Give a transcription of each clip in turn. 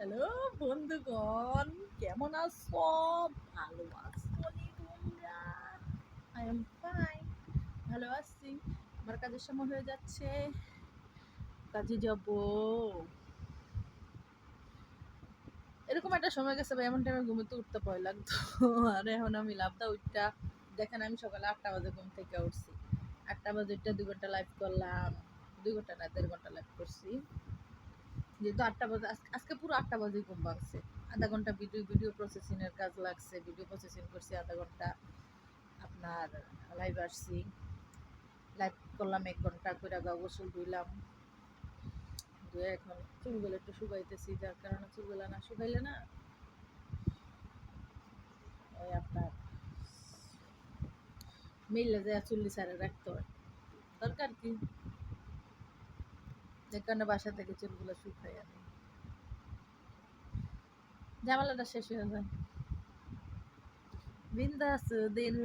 Hello বন্ধুগণ, কেমন আছো? ভালো আছো নি তোমরা? আই এম ফাইন, ভালো আছি। আমার কাজের সময় হয়ে যাচ্ছে, কাজে যাব। এরকম একটা সময় গেছে ভাই, এমন টাইমে ঘুমোতে উঠতে ভয় লাগতো। আর এখন আমি লাভটা উঠটা দেখেন, আমি সকালে 8টা বাজে ঘুম থেকে উঠছি। 8টা বাজে উঠটা 2 ঘন্টা লাইভ করলাম, 2 ঘন্টা না 1.5 ঘন্টা লাইভ করছি। যেহেতু 8টা বাজে, আজকে পুরো 8টা বাজে ঘুম ভাঙছে। আধা ঘন্টা ভিডিও ভিডিও প্রসেসিং এর কাজ লাগছে, ভিডিও প্রসেসিং করছি আধা ঘন্টা। আপনার লাইভ আসছি, লাইভ করলাম 1 ঘন্টা করে, গোসল ধুইলাম, ধুয়ে এখন চুলগুলো একটু শুকাইতেছি। যার কারণে চুলগুলো না শুকাইলে না ওই আপনার মিললে যায় চুল্লি সারে রাখতে হয়, দরকার কি। যে কারণে বাসা থেকে চুলগুলো শুকাই আনি, ঝামেলাটা শেষ হয়ে যায়। বিন্দাস দিল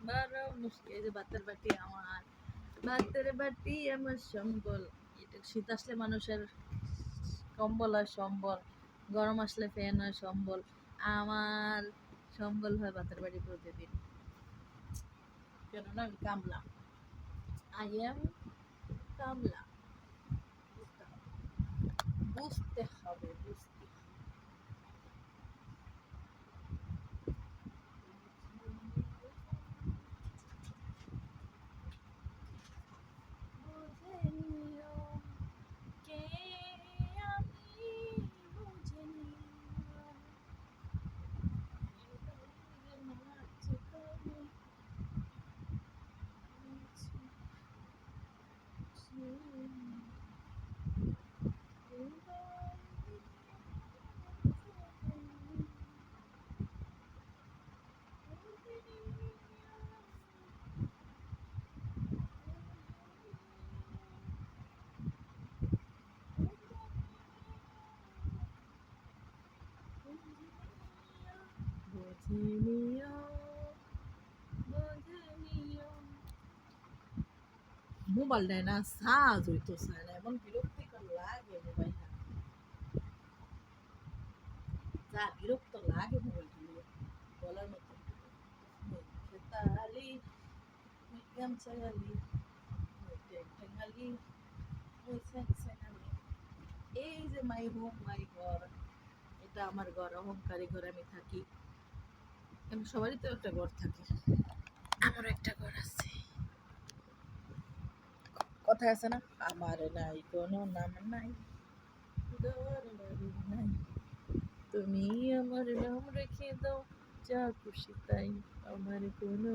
বড় মুশকিল। এই যে ভাতের বাটি আমার, ভাতের বাটি আমার সম্বল। এটা শীত আসলে মানুষের কম্বল হয় সম্বল, গরম আসলে ফ্যান হয় সম্বল। আমার সম্বল হয় ভাতের বাটি প্রতিদিন, কেননা আমি কামলা। আই এম কামলা। বুঝতে হবে, বুঝতে হবে। বুঝে নিও কে আমি, বুঝে নিও নাচ করে বুঝে নিও, বুঝে নিও। মোবাইল নেয় না, চার্জ হইতো চায় না, এমন বিরক্তিকর লাগে মোবাইল। যা বিরক্ত লাগে মোবাইল নিয়ে, বলার মতো। খেতালি গামছালি ঠেঙালি, এই যে মাই হোম মাই ঘর, এটা আমার ঘর, অহংকারী ঘর আমি থাকি। এমন সবারই তো একটা ঘর থাকে, আমারও একটা ঘর আছে। কথা আছে না, আমার নাই কোনো নাম নাই, ঘর বাড়ি নাই, তুমি আমার নাম রেখে দাও, যা খুশি তাই, আমার কোনো